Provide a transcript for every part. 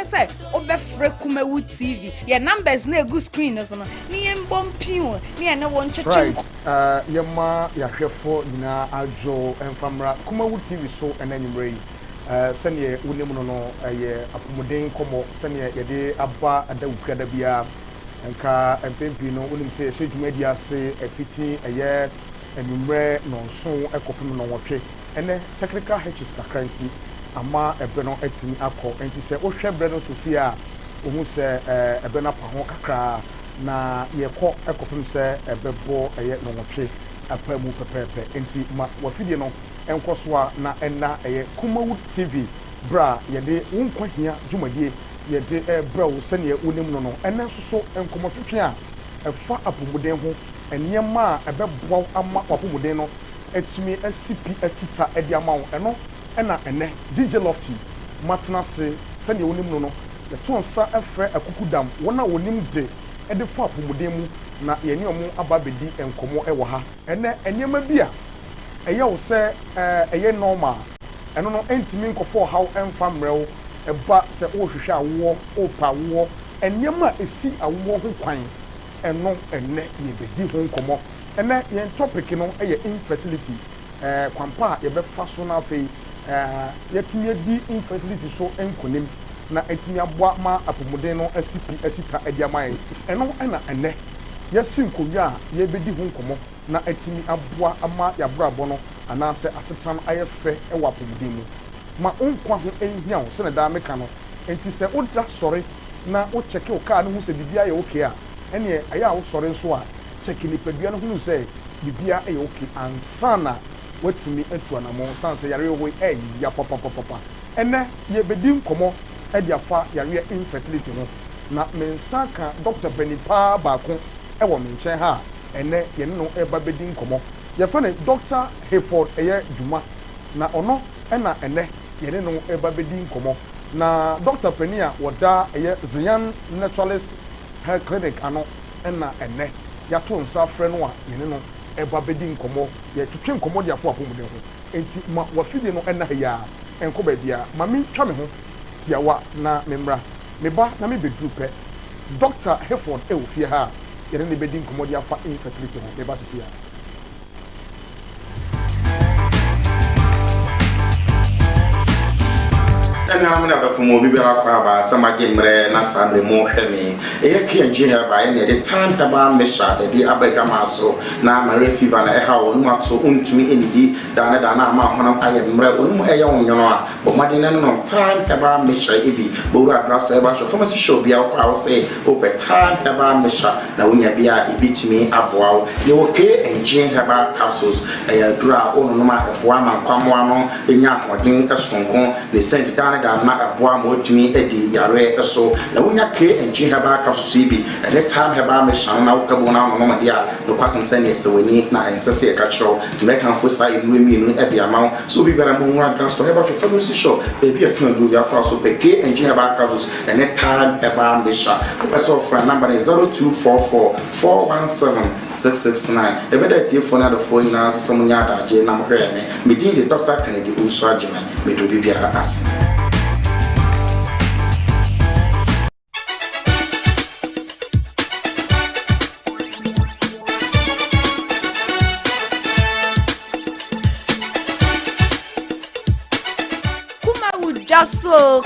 say obefre Kumawood TV your numbers na egu screen no so no ni embom pin ni ene won cheche right yema yahwefo nyina ajo emfamra Kumawood TV so enanyimre sene wonem no ye apomuden komo sene yede aba adawukra da bia nka empempi no wonem se yedwuma di ase afiti eye enumre no so ekopem no wotwe ene technical hitches kakranti ama ebe no etimi akọ enti se ohwe bre no sisi a ohun se ebe na pa ho kakra na yekọ ekopem se ebebo eye no wotwe apa mu pepepe enti ma wafidie no enkoso a na enna eye Kumawood TV bra yede wonkwa hia dwumadie yede bra wo sene wonim no no enna soso enkomotwetwe a efa apomuden ho enyema a ebeboa ama apomuden no etimi asipi asita edi ama wo eno ena ene DJ Lofty matna se sene wonim no no ye to nsa efre akukudam wona wonim de ede fa apomuden mu na ye ne omo aba bedi enkomo ewo ha ene enyema bia eye wo se eye normal eno no entimi nkofo how emfa mrew eba se wo hwehwe awo opa wo enyema esi awo ho kwan eno ene ye bedi ho nkomo ene ye topic no eye infertility kwampa ye be fa so na afei yetimi di infertility so enkonim na etimi aboa ma apomuden no asipi asita adiamaye eno ena ene yesi nkonwa ye bedi ho nkomo na etimi aboa ama yabrabo no anase asetan ayefe ewa apomuden mu ma onkwa ho enhia wo se ne da meka no enti se oda sori na o cheke o car no hu se bibia ye okay a ene aya wo sori nso a cheke ni padua no hu se bibia ye okay ansana watimi atu anamo sanse yare wo ya papa ene ye bedi nkomo e dia fa yare infertility ho na mensaka Dr. Benipa baako e wo menchen ha ene ye no e ba bedi nkomo ye fa ne Dr. Hayford eye dwuma na ono ena ene ye no e ba bedi nkomo na Dr. Penia woda eye Zion Naturalist Health Clinic ano ena ene ya to nsa frɛ no a ye no eba bedi nkomo ye twetwe nkomo dia fo apomuden ho enti ma wafide no ena ya enko ba bia ma mi twa me ho tiawa na memra meba na me bedru pe Dr. Hayford e ofie ha ye ne bedi nkomo dia fa infertility ho meba sisi ya ana amana da fumo bibira kwa ba sama jemre na samre mo hweme e ke nje ha ba ne de time ta ba mesha e bi abaga maso na mare fever na e ha wonu ato untumi enidi da na ama hono aye mre onu e ye wonyono a bo made na no time ta ba mesha e bi bo ru address e ba so pharmacy show bia kwa wo say o be time ta ba mesha na wonya bia e bitimi aboa ye wo ke nje ha ba capsules e ya dura onu no ma aboa na kwamo ano enya hodin esonko ne send da na aboa mo tumi edi yare eso na wonya ke enji haba ka so bi ele time haba me shan na ukabo na no ma dia no kwasen sene sewani na ensese ka chiro me kan fo sai nu mi nu e bia ma so bi bara mo nwa transport haba to pharmacy show e bi e kan do ya kwa so pe ke enji haba ka so ele time haba me shan so for number 0244 417 669 e be da tie phone na do phone na so mo nya da je na mo hwe me din de Dr. Kennedy Unso Agema me do bi bia as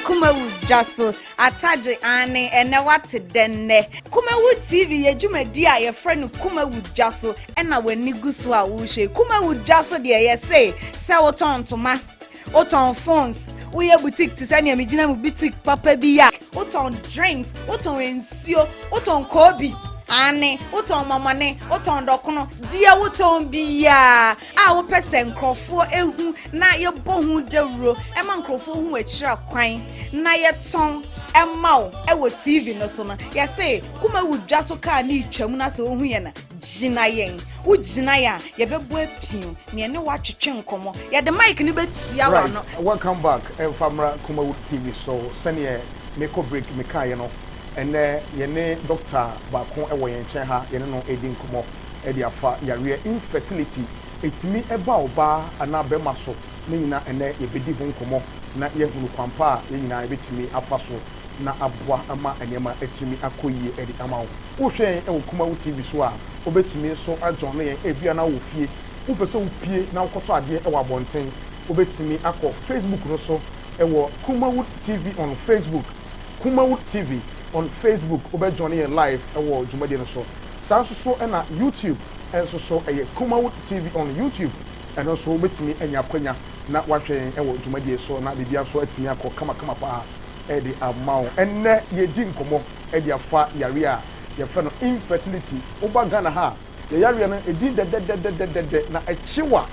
Kumawood jaso ataje ane ene wate denne Kumawood TV yedwumadi a ye frɛ no Kumawood jaso ena wani guso a wo hwe Kumawood jaso de ye say se woton toma woton phones we ye boutique ti sane me gina mu boutique papa bi ya woton drinks woton ensuo woton kobi ane woton mamane woton dokono dia woton biya a wo pese nkrofo ehu na ye bohu dewro e ma nkrofo hu akira kwan na ye ton emao e wo TV no so no ye say Kumawood jaso ka na itwam na se ohu ye na gina yen wo gina ya ye bebo apin ne ne wa twetwe nkomo ye de mic ni betia wa no welcome back famra Kumawood TV so sene me ko break me ka ye no ene yene doctor baako ewo yen chen ha yene no edi nkomo edi afa yare infertility etimi eba oba ana be maso ne nyina ene ye bedi ho nkomo na yehunu kwampa ye nyina ebetimi afa so na aboa ama enema etimi akoyie edi ama wo hwe e wo Kumawood TV so a obetimi so ajon ne ebia na wo fie wo pese wo pie na wokoto ade e wo abonten obetimi akọ Facebook no so e wo Kumawood TV on Facebook Kumawood TV on Facebook obejon ne live e wo dwumade no so sanso so e na YouTube enso so e Kumawood TV on YouTube and also obetimi anya kwanya na watwe e wo dwumade so na bibia so atimi akọ kama pa edi amount enne yedi nkomo edi afa yare a ye fe no infertility oba Ghana ha ye yare no edi de na echiwa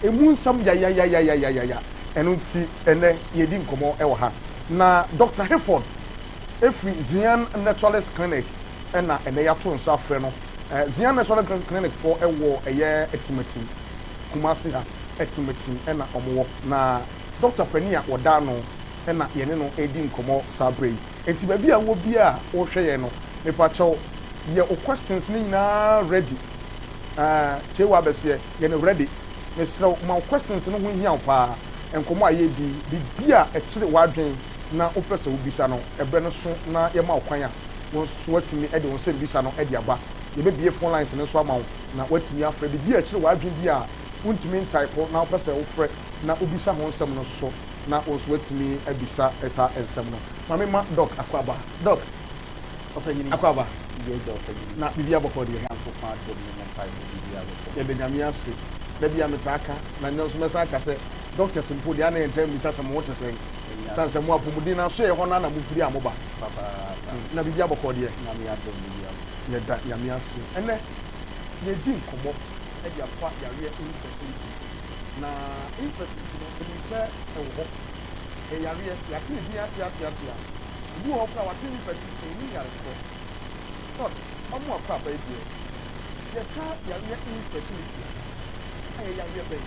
emu nsam ya enu nti enne yedi nkomo e wo ha na Dr. Hayford efri Zian Naturalist Clinic ena enne ya to nsa afre no Zian Naturalist Clinic for ewo eye etimati Kumasi ha etimati ena omo na Dr. Penia Odano ena yene no edi nkomo sabre enti ba bia wo bia wo hweye no me pa chew ye o questions ni na ready chewa bese ye no ready me sra ma questions no ho hia pa enkomo aye di bia e kire wadwen na o pese wo bisa no ebe no so na ye ma okwan a wo so watimi e de wo se bisa no e de aba ye be bie phone lines no so ama na watimi afre bia kire wadwen bia untimi type na o pese wo frɛ na obisa ho nsɛm no so na also watimi abisa esa ensem no mame ma doc akwaba doc opanyini akwaba ye doc na bibia boko de hanko pa do me na pa bibia boko ye de nyame ase da bia metaka na nso mesa aka se doctor simpo dia na enter mi tasa mo wote sanse mo apomudi na so ye ho na mo firi amoba papa na bibia boko de na me adom bibia ye da nyame ase ene ye di nkomo e dia kwa ya re infertility na infertility no believe ewo e yare ya tin bi atia bu ho kwa watin infertility ni yare ko so omo akwa ba ebie ye ka yare infertility aye yare be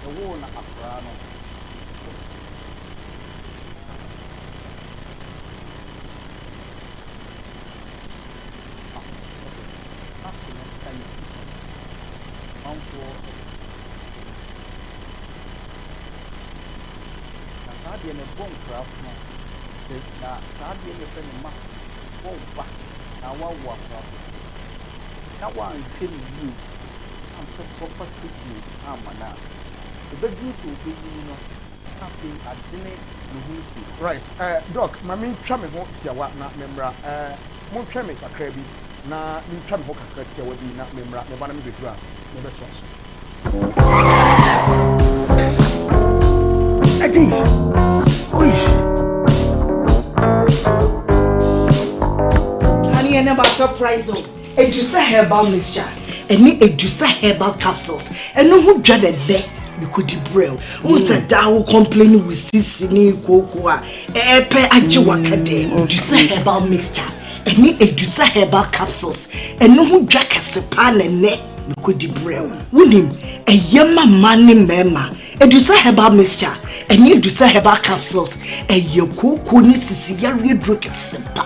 the wall na afrano Sadia ne bon craft no na sadia ne fe ne ma bon ba na wa na wa nhwe ni you am proper treatment amana the bedrooms will be no happy adene no husu right doc mami twa me ho tia wa na memra mo twa me kakra bi na mi twa me ho kakra tia wa bi na memra me ba na me bedru a me be so Adi Honey, I never surprise you. And you say herbal mixture. any edusa herbal capsules and no who dread there you could debrail who said that will complain with sissini cocoa epe ajiwakade edusa herbal mixture any edusa herbal capsules and no who jack a sepan and neck you could debrail winning a yama money mema edusa herbal mixture and you edusa herbal capsules and your cocoa necessary drink a sepa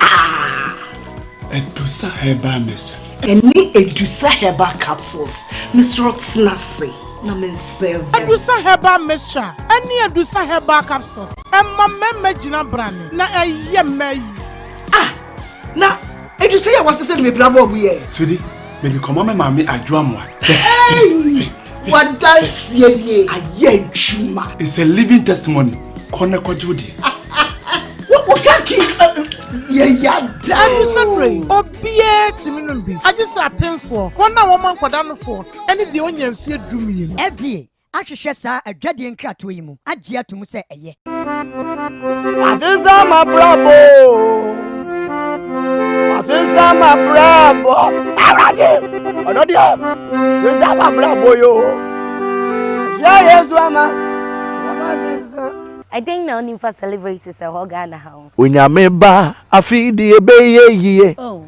edusa herbal mixture. Any edusa herbal capsules, Mr. Snassi, Namen Seven. Edusa herbal mixture, any edusa herbal capsules, and my memegina brand, na a yemay. Ah, now, edusa was saying me bravo we. Sweetie, when you come on, mammy, I drum one. Hey, what does ye? A ye chuma. It's a living testimony. Koneko Judy. What can keep? Yeah, I'm sorry. Oh, be I just paying for 1 woman for down for any the onion seed do me. FDA, I should share a dreading cat to him. I dare to say a year. Asisa bravo. Asisa bravo. Arade. Onodia. Asisa bravo yo. Yeah, yes, mama. I think no need for celebrities a Hogana how. Unyame ba afidi ebe ye. Oh.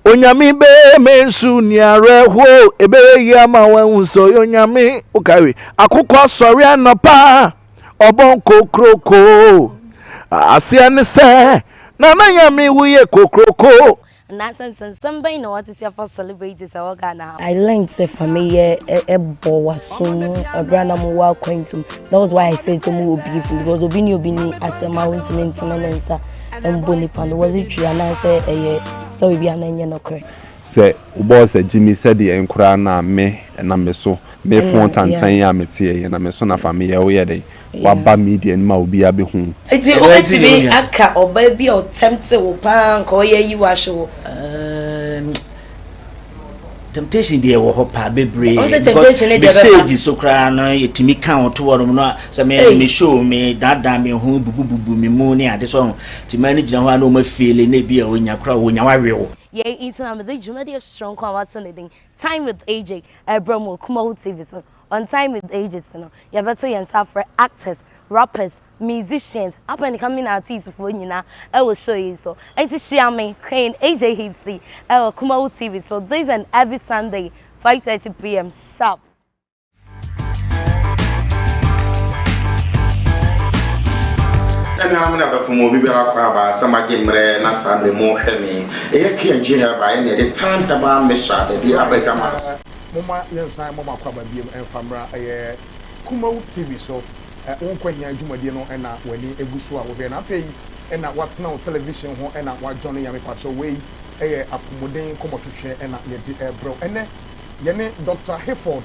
Unyame be mensu niare ho ebe ye ama wan so unyame ukawe. Akukọ sori anopa obon kokroko. Asia ne se na na nyame wuye kokroko. And that's somebody know what to tell for celebrities a Hogana. I learned for me a boy soon a brand I'm welcome to. That was why I said to me because Obini as a mountain maintenance and Bonipan was it true and I said a story be an onion okay. Say boss Jimmy said the enkrana me and I'm so me phone tantan ya metie and I'm so na family we dey waba media and ma obi abi hu It's going to be aka or baby or tempted or pan or ye you are show temptation dey wo hopa bebre temptation dey stage so kra no yetimi kan oto no so me show me dada me hu bububu me mu ne ade so ti manage na ho na o ma feel na bia onya kra onya wawe yeah, it's another Jumedia strong conversation. Time with AJ, Bromo, Kumawood TV. So on Time with AJ, so you better and for actors, rappers, musicians, up and coming artists for you now. I will show you so. I see Shiame, Kane, AJ Hipsy, Kumawood TV. So this and every Sunday, 5:30 p.m. sharp. And I'm not from Mobile some Jimre, Nasa, more Hemi. A Kianji have by any the time to buy Misha, the dear Begamas. Mama, yes, I'm Mama Kwaba and Famra, a Kumawood TV, so WONKWA Jumadino and when he Egusua will be an affair, and what's now television and what Johnny Yamipacho way, a Modern Comotuche and a bro. And then Yene Dr. Hayford,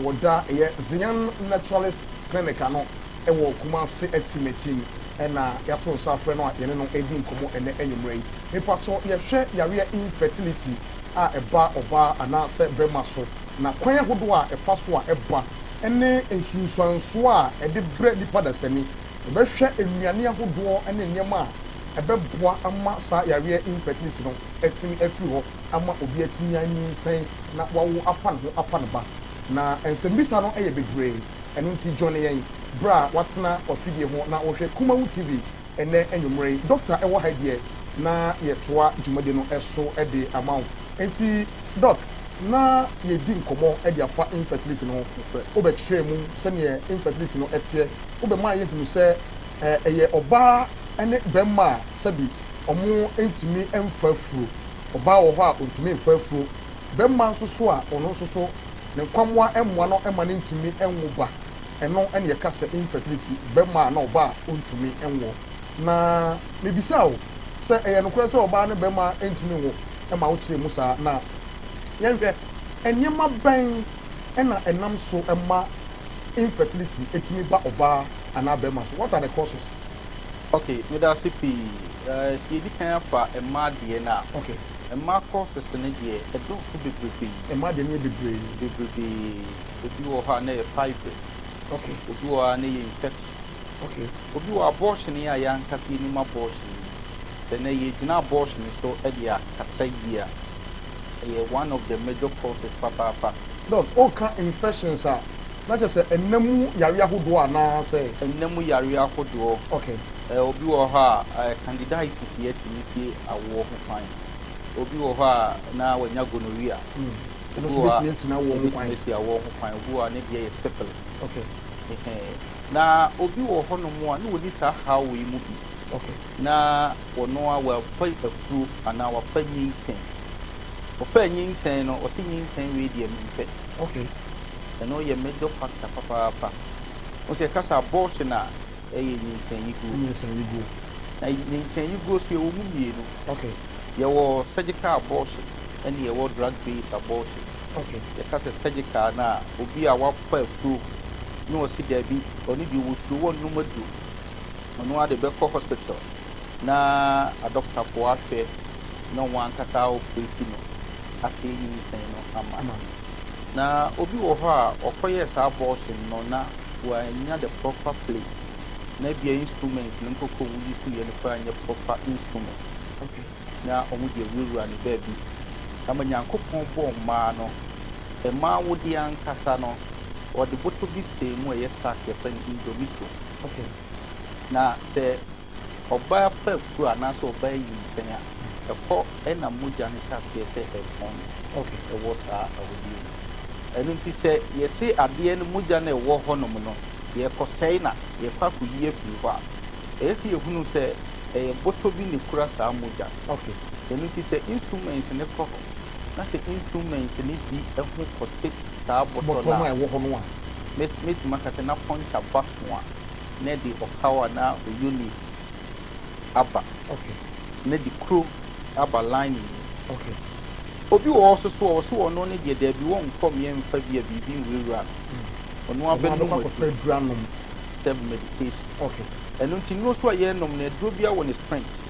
Wada, a Zion Naturalist Clinic, and Kumasi Etimeti. And yato safre no yene no edi nkomo ene enyumrei mepacho ye hwe yare infertility eba oba ana se brema so na kwan hodo a efa so a eba ene ensunsuanso a ede bre nipa da sani ebe hwe enuane ahodo ene nyema a ebeboa ama sa yare infertility no etimi afi ho ama obi etimi anyinsen na wawo afan ho afan ba na ensembisa no eye bebre enu nti Johnny yen bra watna ofidie ho na ohwe Kumawood TV ene enyumrei doctor ewo haidie na yetoa dwumade no eso ede amount enti doc na yedi nkomo ede afa infertility no obekire mu se ne infertility no etie obema ye hunu se eye oba ene bemma sabi omo entumi emfafuru oba wo ho a ontumi emfafuru bemma nso so a ono nso so ne kwamwa emwa no ema ne ntumi enwo eno ene ye kase infertility bema na oba ontumi enwo na mebisa o se eye no kure se oba ne bema entumi wo ema wo kire musa na yenhwe enyema ban ena enam so ema infertility etumi ba oba ana bema so what are the causes? Okay, me da CP she di kan fa ema de na okay ema causes ne de edo fu bebrebe ema de ne bebrebe obi wo ha na fibroid. Okay. Obi wa na infection. Okay. Obi wa abortion ya ya nkasi ni abortion. Then ye dina abortion so e dia kasa yia. one of the major causes papa. Doc, all kind infections are not just a nemu yaria hodo na say nemu yaria hodo. Okay. Obi wo ha candidiasis yet to see a war fine. Obi wo ha na wanya gonorrhea. No so means na wo fine. See a war fine. Obi wa na be syphilis. Okay. Na obi wo ho no mo na wodi sa how we mu bi. Okay. Na wono a wa fa afru ana wa fa nyinsen. Wo fa nyinsen no o si nyinsen we di ampe. Okay. Eno ye major factor papa. O se kasa abortion na nyinsen yigo. Na nyinsen yigo so ewu mu mienu. Okay. Ye wo surgical abortion and ye wo drug based abortion. Okay. Ye kasa surgical na obi a wa fa afru no o si there bi oni di wo su won no madu. Ono ade be ko hospital na a doctor ko afa no wan kasa operate no ase nyinsen no ama. Na obi wo ho a okoye sa abortion no na wa nya the proper place. Na bia instruments no nkoko wudi ku ye no fa nya proper instrument. Okay. Na omu de wura ni baby. Kama nyankopon bo ma no e ma wudi ankasa no o de boto bi se mu e sack ye fa indomito. Okay. Na se oba fa fu ana so oba yi nsen a e ko e na moja ne sa se e pon. Okay. E water awudi. Enu ti se ye se ade no moja na e wo ho no no ye ko sei na ye fa ku yie fi ho a e se ye hunu se e boto bi ni kura sa moja. Okay. Enu ti se instruments ne ko na se instruments ni bi e ho protect sa boto na e wo ho no a met maka se na punch back one na di okawa na oyuni aba. Okay. Na di crew aba line. Okay. Obi wo so no ne de bi won kom ye mfa bi bi nwura ono abenu mo dranom self medication. Okay. Enu nti no so ye nom na duro bia won strength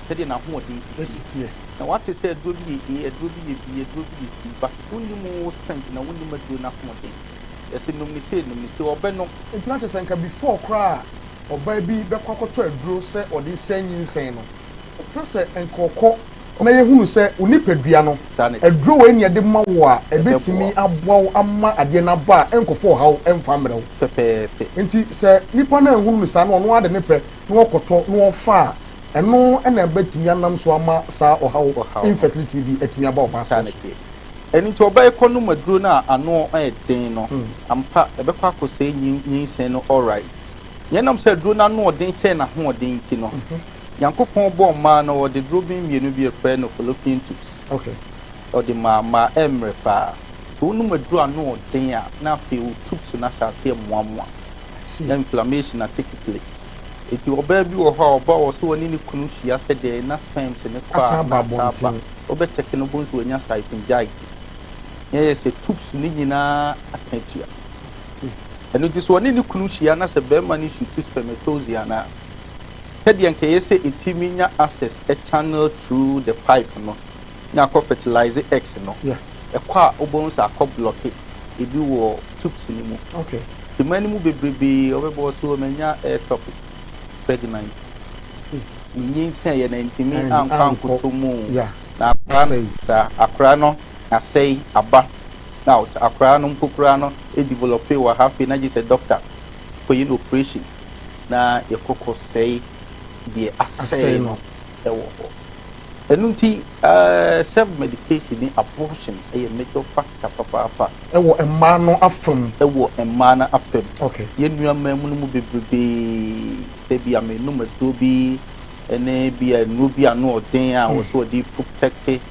tedi na ho odi tie na what is say duro bi si but only mo strength na woni maduro na ho odi ese nom ni se obeno international senka before kra oba bi be kwakoto aduro se odi sanyin sen no se enkoko na ye hunu se onipadua no aduro we ne de ma wo a ebetimi aboa amma ade na ba enkofo hawo emfa mrew pepepe nti se nipa na hunu sa no no ade ne pe no okoto no ofa eno na ebetimi anam so ama sa ohawo infertility bi etimi aba oba sanake eni nti oba ekono maduro na ano den no ampa ebekwa akose nyinsen no all right yenam se aduro na no den che na ho den ti no Yankopon bo ma no de drobin mienu bi e no fallopian tubes. Okay. O de ma emre pa. So no madru anu den a na fe o tubes na sha se moamoa. Na inflammation na take place. Eti oba bi wo ho oba wo so woni ni kunu hia se de na sperm se ne kwa na saba. Oba check no bonus wo nya syphingitis. Ye se tubes ni nyina atentia. Enu dis woni ni kunu hia na se be ma ni shoot spermatozoa na Hedian kese itiminya access a channel through the pipe no. Na ko fertilize X no. Yeah. E kwa obons akọ block it. E bi wo tubes ni mu. Okay. The many mu bebrebe obebo so menya air topic pregnancy. Nyin sen ye na intimi ankan kotomu. Yeah. Na akra no asay aba. Now akra no mpokura no e develop wa happy na just a doctor for you operation. Na ekoko say the assay no ewo enunti self medication ni abortion e major factor papa ewo emma no afem okay yenua mamu mu bebrebe se bia menu madobi ene bia nu bia no oden a wo so di protect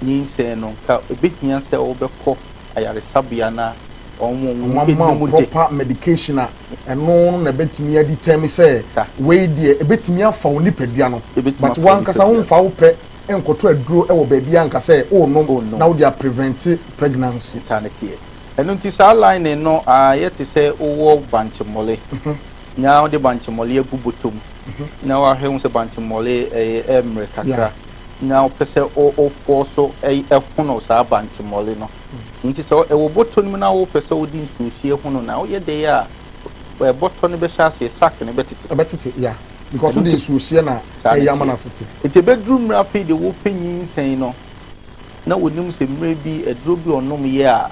nyinse no ka ebetnya se obekọ ayaresabia na proper medication eno na betimi determine say we dey ebetimi afa oni padua no but wan kasa won fa wo pe enkoto aduro e wo ba bia nka say o no na wo dey prevent pregnancy sanity eno nti sa line no yet say owo banchemole nya wo dey banchemole abubotom na wa hwe se banchemole emre kakra na pese o forso ehono sa banchemole no nti so e wo boton na wo pese wo din susie hono na wo ye de ya boton be sha se sack ne betiti yeah because wo din susie na e yama na siti ite bedroom rafi de wo panyin sen no na wonim se mre bi edro bi onom ye a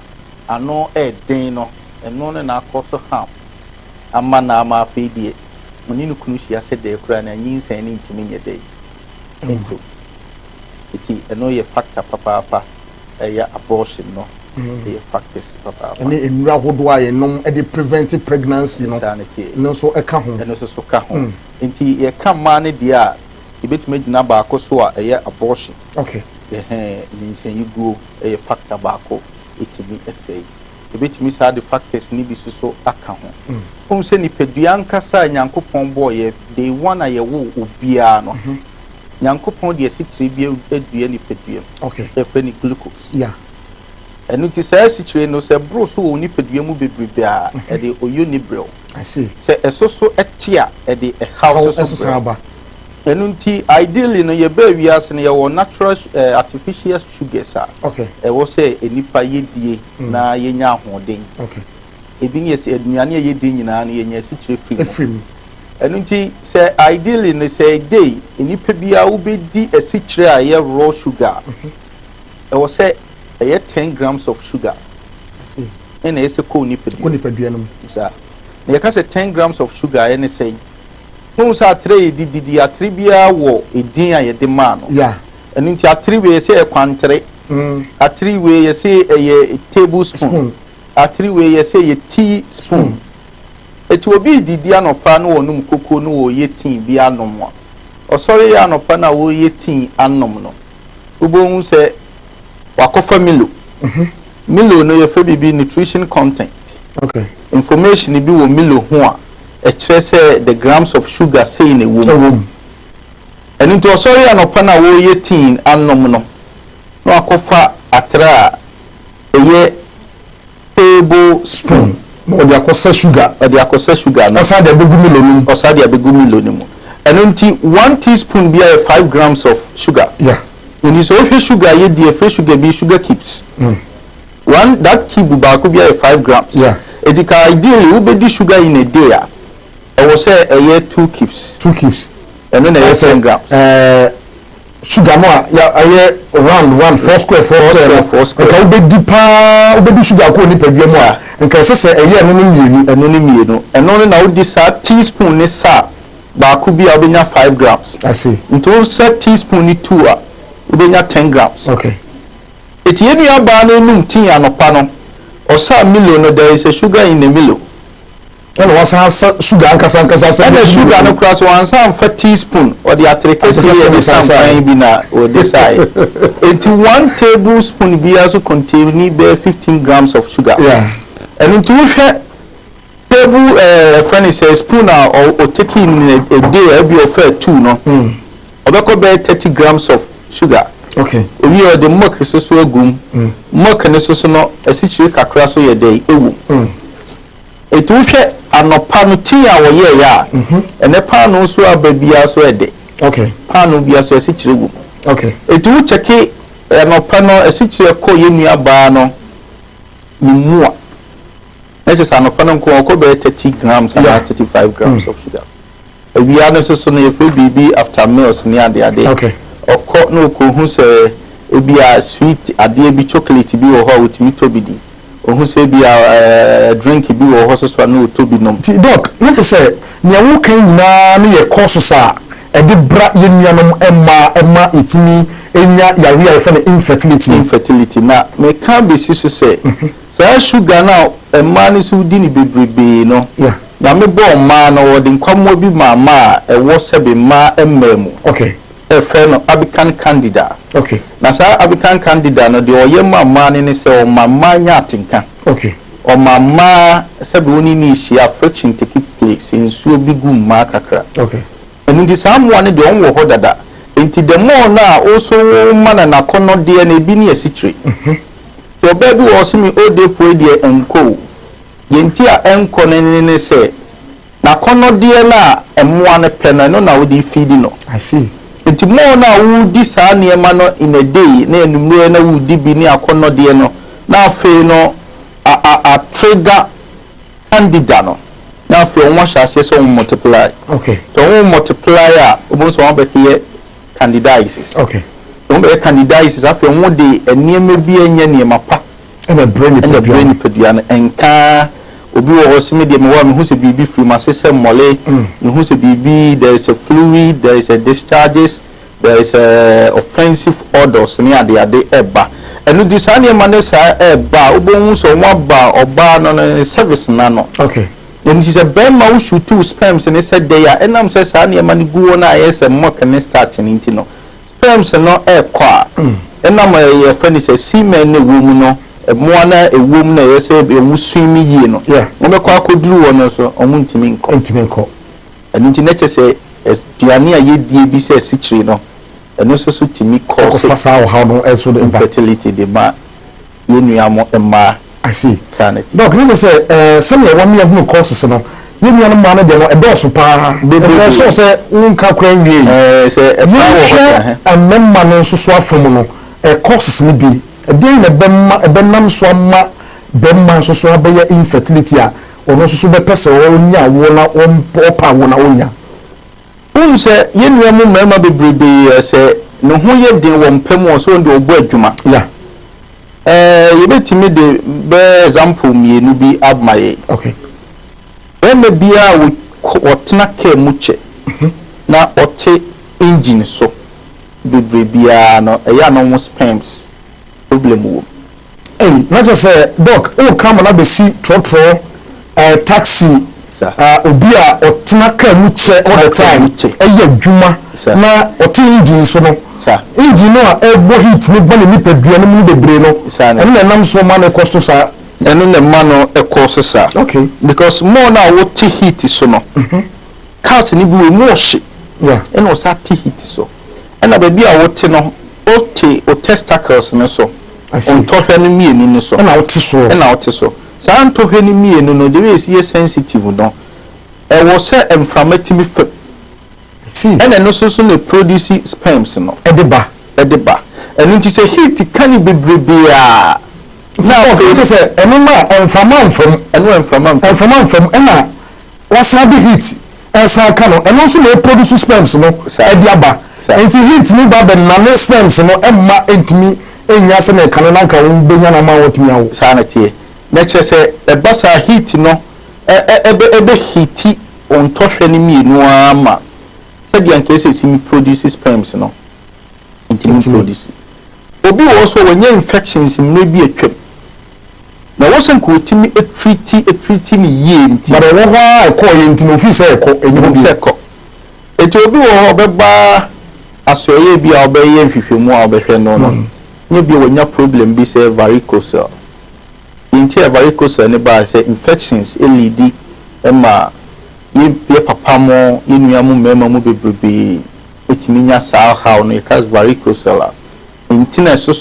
ano den no eno ne na akoso ham ama na ama afedie moni no kunu hia se de kura na nyinsan ne ntimi nye de ento iti eno ye factor papa ya abortion no the factors papa and enra hodo aye nom e dey prevent pregnancy no so e ka ho eno so ka ho enti ye ka ma ne dia e betime gina ba akoso a ye abortion okay nyinsan yugo e factor ba ko itimi essay e betime sa the factors ni bi so aka ho hom se ni pedua nkasa nyankopon bo ye dey one aye wo obia no nyankopon de asitire bi adua ni pedua okay e fe ni glucose yeah enu ti say asitire no se bro so wo ni pedua mu bebrebe a e de oyo ni brel I see se esoso etia e de e house so brel enu ti ideally no ye ba wiase no ye wo natural artificial sugars okay e wo say enipa yedie na yenya ahoden okay ebi ni ese aduane yedie nyina na yenya asitire free enu nti say ideally no say day enipa bia wo be di asitire a ye raw sugar e wo say 10 grams of sugar I see and ese ko nipa duanum sa na ye ka say 10 grams of sugar ene say who sa tray di atribia wo edin a ye de ma no yeah enu nti atribe say e kwantere atriwe ye say a tablespoon atriwe ye say ye teaspoon eti obi didi anopa no onum koko no wo ye tin bi anom a osori ya anopa na wo ye tin anom no ubon se wakofa milo milo no ye fa bibi nutrition content okay information bi wo milo ho a e kire say the grams of sugar say in a woman eni to osori ya anopa na wo ye tin anom no no wakofa atra eye tablespoon o de akosa sugar na osa de abegu milo ni mu eno nti 1 teaspoon bi 5 grams of sugar yeah when you say sugar ye die fresh sugar be sugar cubes that cube ba ko bi 5 grams yeah it can ideally we be sugar in a day I was say 2 cubes and then 10 grams sugar no ya round 4 square ka be deeper we be sugar ko ni pedua mu a nka se eno ni mienu eno na odi sa teaspoon ni sa ba ko bi obenya 5 grams I see into sa teaspoon ni 2 a obenya 10 grams okay eti enu aba na enum tin anopa no osa milo no there is a sugar in the milo and was sugar ankasa say and the sugar no cross one some for teaspoon or the atrekesi the some bi na or this side into 1 tablespoon bi also contain ni be 15 grams of sugar yeah and into table friend is a spoon or taking a day be offer 2 no obeko be 30 grams of sugar okay we are the milk so agum milk ne so no asichire kakra so ye dey ewu etu hwe anopa no tin a wo ye ya ene pa no so ababia so ede okay pa no bia so asichire gu okay etu cheke anopa no asichire ko ye nua ba no mu a ese anopa no ko be 30 grams and 35 grams of sugar we are no so no ye free bibi after meals ni ade okay of course no ko hu se ebia sweet ade bi chocolate bi wo ho wotimi tobidi ohun se bia drink bi wo ho so no tobi nom ti doc let us say ne wo kan nyina ne ye course sa e de bra ye nuanom emma itimi enya yare ya fa infertility na me kan be si so say say sugar na emma ni so di ni bebrebe no yeah na me bo ma no wo de nkwamo bi mama e wo se be ma emmemu okay a friend of Abican Candida. Okay. Now, sir, Abican Candida, no, the Oyema man in say, or Mamma Yatinka. Okay. Or Mamma Sabuni Nishi, a friction take place in so big marker. Okay. And in the same one, the only order that. Into the more now, also man and a corner DNA bini a citrate. Your baby was me all day for dear and co. Yentia and Conan say, na corner dear na and one pen, I know now the feeding. I see. Enti mo na wo di sa niema no in a day na enumre na wo di bi ni akono de no na afi no a trigger candida no na afi won hwa so multiply okay so won multiply a obo so won be here candidiasis okay on be candidates after one day and near me be any mapa and a brain peduan and car obi was medium one who's a BB free my sister Molly, who's a BB, there is a fluid, there is a discharges, there is a offensive orders near the eba. And you design your manesa eba, ubonus or waba or bar on service nano. Okay. Then it is a bad mouse shoot 2 sperms and they said they are and I'm says I need money go on IS and mock and starting into no sperms are not air qua. And now my friend is a seaman woman. A moana a woman say a swimming yeno. Yeah, no could do one also on Muntiminko. And internet say a Diania ye DB says Citrino. And also to me call how no else would infertility the ma Yenuamo and ma. I see. Sanity. Doc, you say, some year 1 year who courses no. You know, man, they are a doss of power. They also say, Unka say a member so swap from a courses may be. Again, a benam swama benman so swabaya infertility or no super person or nya wona on popa wona onya. Say, Yenuamu member be say, no who yet did 1 pem was on the Obeduma. Yeah. You bet me the example me no be ab my. Okay. When me be a what na ke muche na ote engine so be no e ya no sperms. Problem. Hey, not just say, Doc, oh, come on, I see trotro, taxi, Obia, or Tinaka Muche all the time, Juma, na, or engine, so no, engine, no, hit, no bunny nipper, dream, the braino, and then I'm so man, cost us, and then the man, a course, okay, because more now what heat is so no, cars and you more shit, yeah, and was that heat so, and I be a what no, or testicles and so. On top of me and so, and out so, and out so. So I'm talking me and no, there is yes sensitive, no. I was set and from it me. See, and then also soon produce sperms, no, at the bar. And when you say heat, can it be now, it is a mama and from Emma. What's not the heat? As I can, and also no produce sperms, no, at the bar. And he hit me, Bob, and my sperms, no, Emma into me. Yasane kananka umbenya na ma wotumi awo sanity na chese e basa heat no ebe heat on tohwe ni mienu ama sabi anke se mi produce sperms no intimi produce obi also when infections maybe atwam na wosen ko timi treat ni ye nti but wo ha e call enti no fi say e ko enyi bi ko eti obi wo obeba asoye bi a obeye hwehwemu a obehwe no maybe when your problem be say varicose. Into varicose ne ba say infections LED ema ye papa mo ye nuamu mema mo bebrebe etimi nya saa how no cause varicose la intina so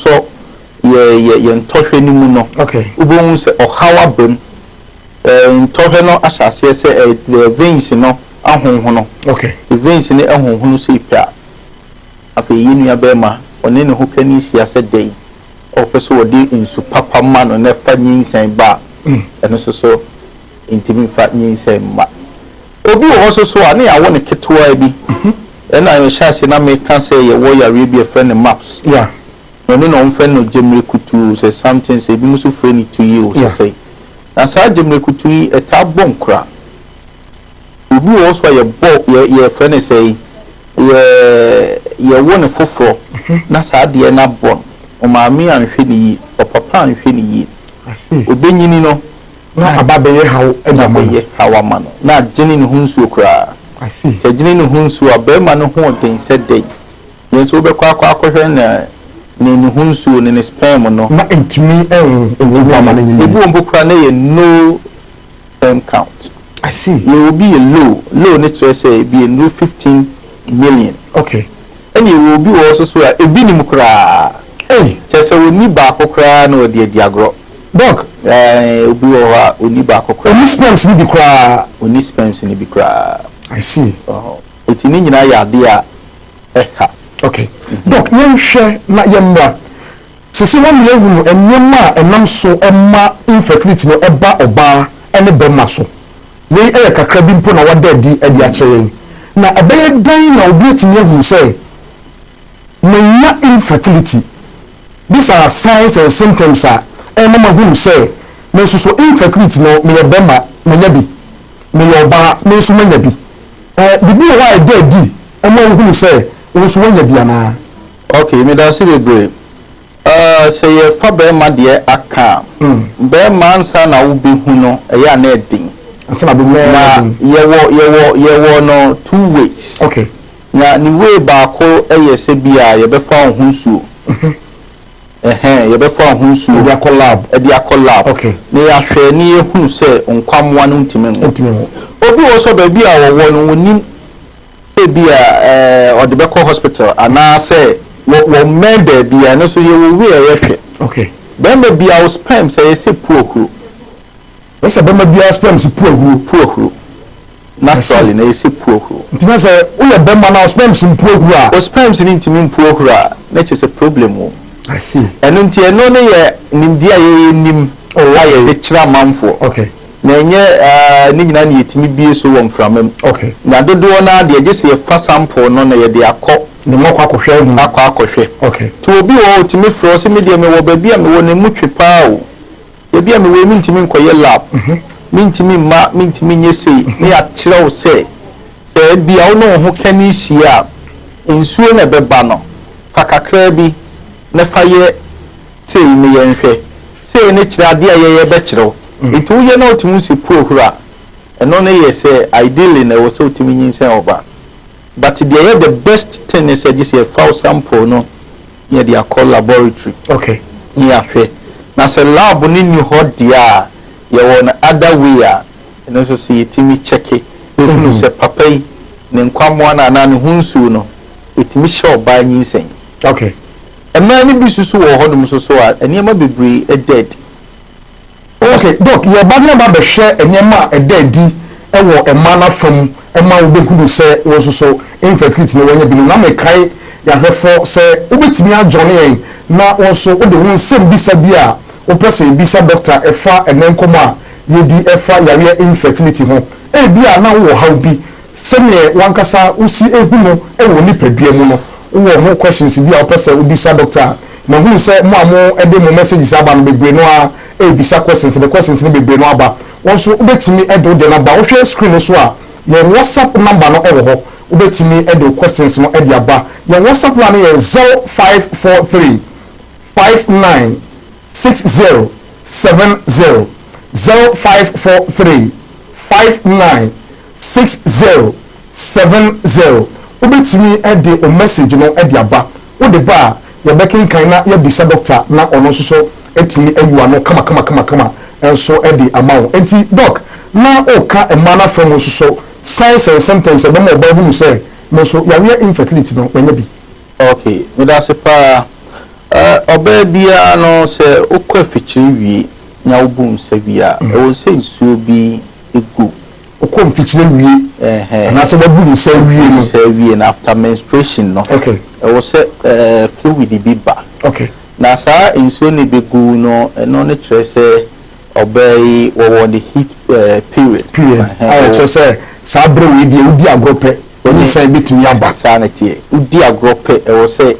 ye ntohwe ni mu no okay ubon say ohawa bem ntohwe no asase say the veins no ahonho no okay the veins ne ahonho no say pa afa ye nua bema one ne ho kani hia sedai o peso wodi insu papa ma no na fa nyinsan ba eno so intimi fa nyinsan ma obi wo so ani awo ne ketwa bi ena yo shase na me kan say ye wo ya be friend maps yeah no no friend no jemre kutu say something say bi musu friend to you so say na sa jemre kutu yi eta bonkra obi wo so ye friend say ye won foforo na sa de na bon o maami anhwe ni yi o papa anhwe ni yi obenyini no na ababe hawo edamoye hawa no na gini ni hunsu okra te gini ni hunsu abema no ho den sedai yenso obekwa akohwe na ni hunsu ni sperm no na intimi ama na nyini ebu ombokra na ye no sperm count I see you will be a low need to say be a no 15 million okay and you will be also so a bini mukra eh just we ni ba kokra na odi agro dog obi wa oni ba kokra oni spams ni bikra oni spams ni bikra I see oti ni nyina ya de a eha okay dog yen hwe na yemra sisi won le hunu enwema enam so emma infertility no eba oba ene bema so we kakra bi mpo na wada di adi a kyerɛ na abɛyɛ dan na obi atimi ahu sɛ menya infertility. These are signs and symptoms and mama who say me so infertility no me bema menya bi me oba me so menya bi bibi why dey mama who say wo so menya bi ana. Okay, me da see bebre say ye fa bema de aka bema ansa na wo be hu no eya na edin ansa na be ye wo no 2 ways. Okay. Na ni way ba ko eye se bia ye be fa ho nsuo ye be fa ho nsuo dia collab okay ne ya hwe ni ehunu se nkwamwa no ntime obi wo so ba bia wo no wonim e bia o de be ko hospital ana se wo mede bia no so ye wo we ye hwe okay ben be bia o sperm se ye se puokuro ese ben be bia sperm se puokuro naturally na ye se puokuro ntina se wo ye ben ma na sperm se puokuro a o sperm se ntime puokuro a na che se problem wo. I see. And until no ye nimdia ye nim ye de kira manfo. Okay. Na nye ni nyina ne yetimi bie so won framam. Okay. Na dodo na de je se fa sample no na ye de akọ ne mokọ akọhwe hu akọhwe. Okay. To obi wo timi fro se me de me wo ba bia me wo ne mutwe pa o. E bia me wo mi ntimi nkoye lab. Mi ntimi nyese ne ya kira wo se bia wo no ho kani hia nsuo na beba no fakakra bi na faye sei me yenhwe sei ne kira de ye be kiro itu ye na otimu se puohura eno ne ye say ideally na wo so otimi nyinse oba but the best thing is just a foul sample no ye dia call laboratory. Okay. Yeah, na se lab ni ni ho dia ye won other way a eno so see etimi check e no se papai ne nkwamo na ne hunsu no etimi show ba nyinsen. Okay. A man be so hodum so a niema bebre e dead. Okay, doc, your body ba share a niema e dead di e wo e mana fam e ma wo be kudu se wo so infertility no wonya bi no na me kai ya hwefo se obetimi ajone yen na wo so wo de hu sem bisa bia wo pese bisa doctor e fa enenkomo a ye di e fa yare infertility ho e bia na wo haw bi se me wankasa usi ehu no e wo ni padua mu no wo ho questions bi a opese obisa doctor na hu se mo amo e de mo messages aba no bebre no a e bisa questions the questions no bebre no aba won so obetimi e do de na ba wo hwe screen so a your WhatsApp number no e wo ho obetimi e do questions no e de aba your WhatsApp line is 0543 596070 0543 596070 obetimi e de o message no e de aba wo de ba ye bekin kan na ye bisa doctor na ono so etimi ayiwa no kama enso e de amount enti doc na o ka e mana from so signs and symptoms e be mo ba hu say no so ya infertility no enya bi. Okay, me da se pa oba bia no se okwa fichiri wie nya obum se bia e won se nsuo bi egu okwa fichiri wie na se babu se wie na after menstruation no. Okay. E wo se fluid bi ba. Okay. Na sa nsuo ne begu no eno ne kire se obey wo the heat period. I just say sabre we bi udi agrope oni say bitumi aba sanity udi agrope e wo se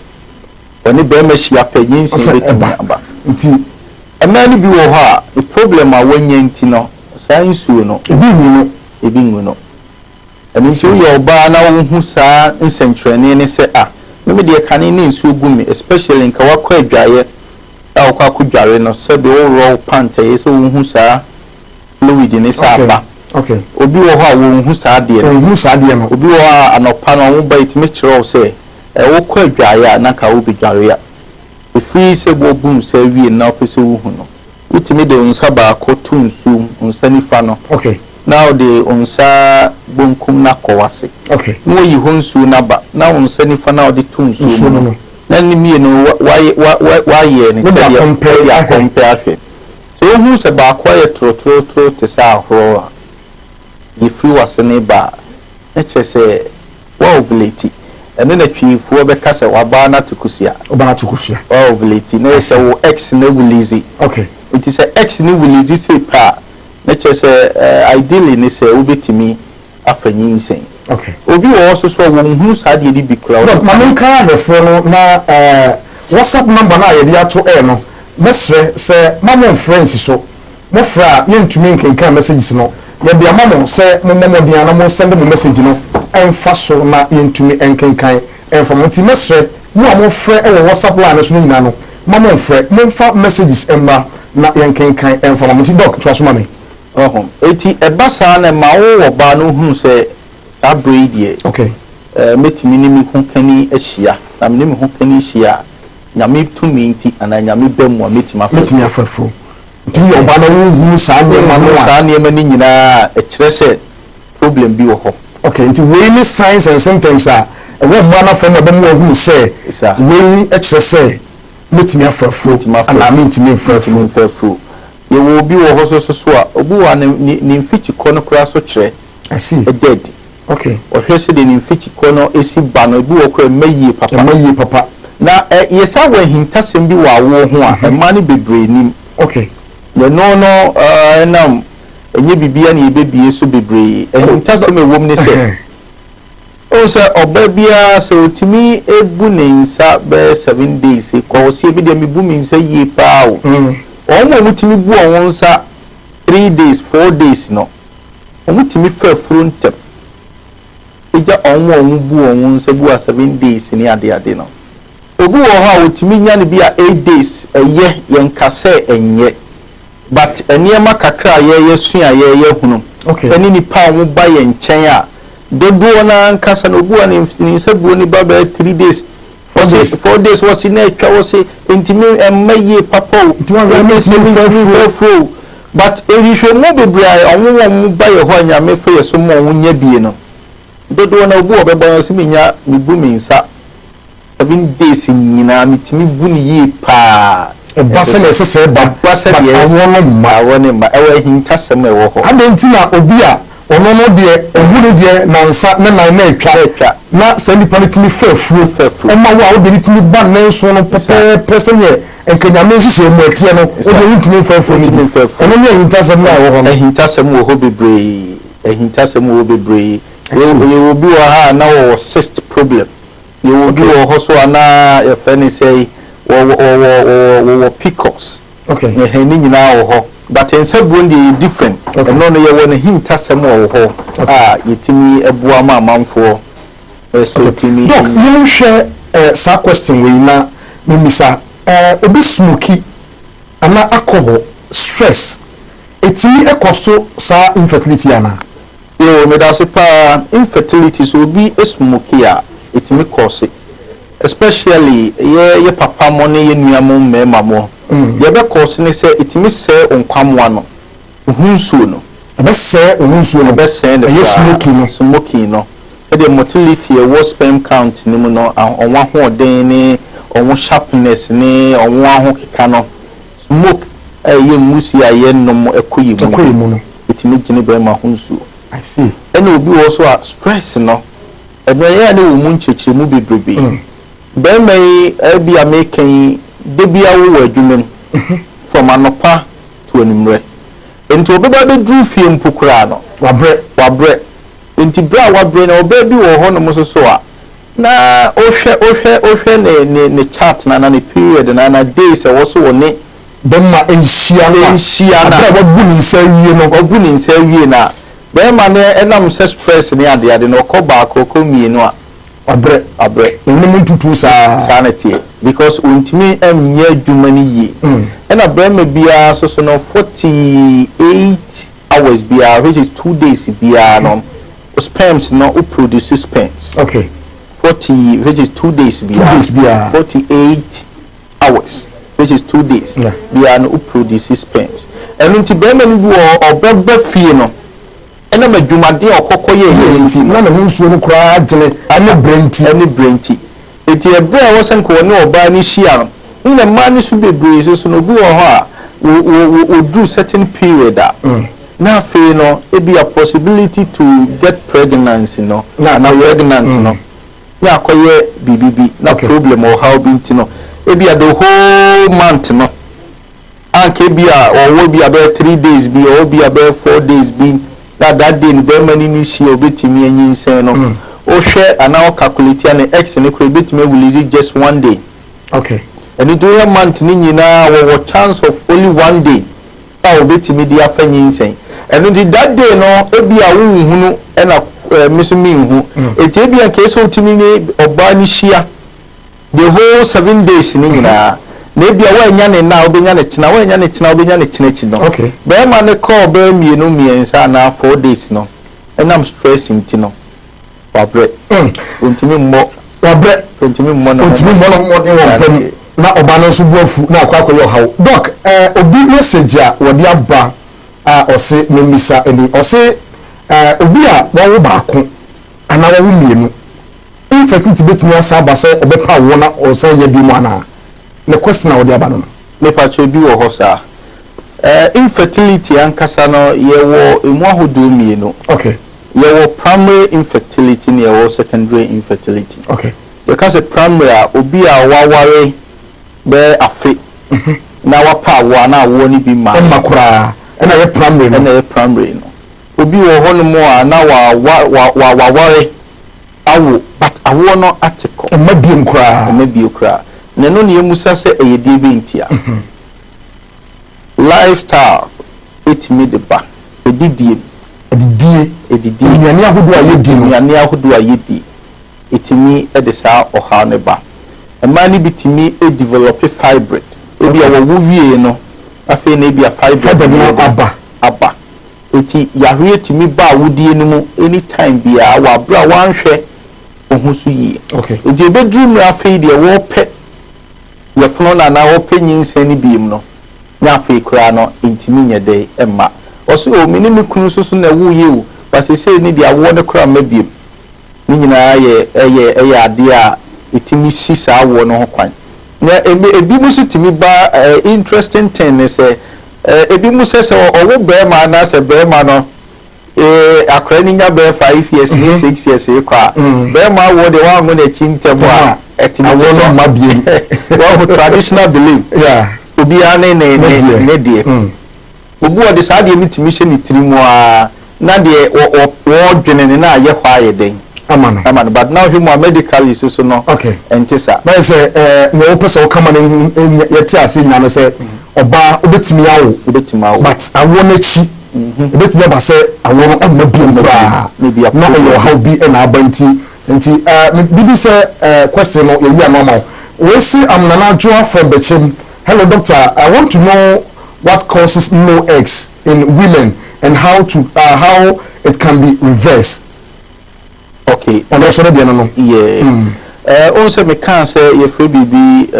oni be ma hia panyin sin bitumi aba nti emani bi wo ha the problem a wanya nti no sa nsuo no ebi ngu no eni nti yo ba na wo hu sa nsentrene ne se me de kane ne nsuo gumi especially nka wakwa adwaye a wakwa akudware no se be wo roll pant e so wo hu sa fluid ne sa ba. Okay. Obi wo ha wo hu sa de no obi wo anopa no wo ba itime kire se wo kwa adwaye na ka wo bi dware a free se bo bum se wie na opese wo hu no itime de unsa ba ko tunsu unsa ni fa no. Okay. Now the unsa bonkum na kowase. Okay. No yi honsu na ba na unsa ni fa na de tunsu no. Na ni mi no why ni say compare. So hu se ba kwa ye tro te sa ahoro ye free wase ne ba e che se wa ovulate ene na twifu be kase wa ba na tukusia wa ovulate na se wo x na release. Okay. It is a x ni release say pa na che se ideally ni se ubetimi afanyinsen. Okay. Obi also so when who said you be crowd. Look, my car the phone na WhatsApp number na ye dia to no. Mesre say mama friends so. Mo fra ye ntumi nkenka messages no. Ye bia mama say mo dia na mo send mo message no. Emfa so na ye ntumi nkenkan. Emfa mo ti mesre mo amo fra e WhatsApp line so nyina no. Mama fra mo fa messages emba na ye nkenkan emfa mo ti doc to aso mama. Eti ebasa na ma wo oba no hu say abreedie. Okay. Metimi ni mi honkani ahia. Na me ni honkani ahia. Nyame tumi nti ana nyame bemu metimi afafo. Ntimi oba na wo hu sa ne ma no sa ne ma ni nyina e kire se problem bi wo ho. Okay, nti we ni signs and symptoms are wo mba na from oba mo hu say we e kire se metimi afafo ana metimi afafo. Ye wo bi wo ho so a obu wa ni mfichi kono kura so kire. I see. A dead. Okay. Or hwese de mfichi kono esi ba no bi wo kura mayi papa. Na yesa when hintasem bi wa wo ho a e ma ne bebre nim. Okay. The no nam enye bibia na yebebie so bebre. Hintasem e wom ne se. O se oba bia se otimi ebu ne nsa be 7 days ko se bi de mebu mi nsa yie pa o. Omo mutimi bu on nsa 3 days 4 days no. Omutimi fa frontep. Eja onwo bu on nsa bu a 7 days ni ade no. Obu wo ha otimi nya ne bia 8 days eye yenkase enye. But eniema kakra ye sua ye hunu. Okay. Eni ni pa wo ba ye nchen a dodo na nkasa no obu ani nsa bu ni ba 3 days 4 days was in a twa was intimi emaye papa but if you mo bebre onwo mo ba ye ho anya me fe ye so mo nya bie no dodo na obu obeba so minya mi bu mi nsa 7 days nyina mitimi bu ni yi pa basa na sese ba basa de awon ma ewe hintasem e wo ho adentina obi a ono no de ohunu de na nsa na etwa na sandi panitimi fefuo ma wo a wo de litimi ban na nso no person ye enkanya me hihye mu atie no wo de litimi fefuo ni ono ne hintasem na wo ho no hintasem wo ho bebre hintasem wo bebre ye obi wa ha na wo cyst problem ye obi wo ho so ana ye fani say wo PCOS. Okay. Ne he ni nyina wo ho but in sabuon dey different. Okay. No ye won hintasem wo ho yetimi ebua ma manfo so timi doc you share sa question we na mimisa obi smoky ana alcohol stress etimi ekoso sa infertility ana yo me da so pa infertility so obi smoky a etimi cause especially ye papa mo ne ye nuamo mema mo ye be cause ne se etimi se onkwamwa no hunsuo no be se hunsuo no be se ne smoky no the motility a sperm count ni mu no onwa hoden ni onwo sharpness ni onwa ho keka no smoke ye musi aye nom ekoyi mu no etimi gine be ma hunsuo. I see. Ene obi wo so stress no ebe ya na wo mu nchechire mu bebrebe be mai abi amekan de bia wo adwumem from anopa to animre enti obi ba be dru fie mpokura no wabre enti bra wabre na obi bi wo ho no musoso a na ohwe ne chart na ne period na days e wo so wo ne bemma enhia na wabu ni nsa wie na bemma ne enam stress ne ade no koba akoko mienu a abre enu tutu sa na tie because untimi amnya adwumani yi ena bemma bia so no 48 hours bia which is 2 days bia no sperms no produce sperms. Okay. 40 which is 2 days bia 48 hours which is 2 days bia no produce sperms and unti bemma ni bi obeba fie no ena madwumade okokoye yenti na ne hunsuo no kura agene ane brenti eti ebra wo senko ne oba ni hia no na ma ni so bebre so no bi wo ho a wo do certain period a na fe no e be a possibility to get pregnancy no na pregnant no ya koye bibibi na problem or how binti no e be a the whole month no anke be a or will be about 3 days be or be about 4 days be that day no be mani ni hia obetimi anyi nsen no o hwe ana o calculate an x ne ko obetimi release just 1 day. Okay. And do a month ni nyina wo chance of only 1 day. Pa obetimi dia fanyi nsen. And that day no ebi a wo hunu na misumi hu eti ebi an case otimi ni oba ni hia the whole 7 days ni nyina na ebi a wa nya ne na obenya ne china wa nya ne china obenya ne china chi no okay be ma ne call be mienu miensa na 4 days no and I'm stressing ti no wabre ontimi mmo wabre ontimi mmo no ontimi mmo no mo de won pam na oba no so buafu na akwa akoyo hawo doc obi message a wodi aba a ose memisa eni ose obi a wo baako ana wo mienu infertility betumi asaba se obepa wo na osan nya bi mu ana the question wodi aba no me pa cho bi wo ho sa infertility ankasa no ye wo emu ahodo mienu okay ye wo primary infertility ne ye wo secondary infertility okay because a primary obi a waware be afi na wapa wo na wo ni bi ma makura na ye primary no obi wo ho no mo a na waware awo but awo no article mabiem kra neno ne emusa se eyede bi ntia lifestyle etimi de ba edidie nyane ahodo ayedi etimi de sa oha ne ba ema ni bitimi develop fibroid ebi awo wie no afi na ebi a fibroid aba eti yahwe etimi ba awudie no mu anytime bia wa bra wanhwe ohusu yi okay eti bedroom afi de wo pe ye fno na wo pe nyinse ni biem no na afi kura no intimi nyede emma oso o mini mi kunu susu na wo ye o basese ni dia wo ne kura mabiem ni nyina ye ade a etimi sisa wo no ho kwan na ebi musu timi ba interesting thing ne say ebi musu se owo be ma na se be ma no akra ni nya be 5 years 6 years e kwa be ma wo de wa ngo na chintem a etimi wo mabiem wo traditional belief obi ane ne die obu o de sa de mitimi hye ni tirimu a na de wo dwene ne na ye kwa ye den amano but now him medically so no okay entisa na say no person come na yeti ase nyina no say oba obetimi awo but awo na chi obetimi ba say awo no on mabiem kra na yo how be na abanti nti bibi say question no ye normal we see Nana Joa from Bechem. Hello doctor, I want to know what causes no eggs in women and how it can be reversed. Okay, and also the no also me can say if we be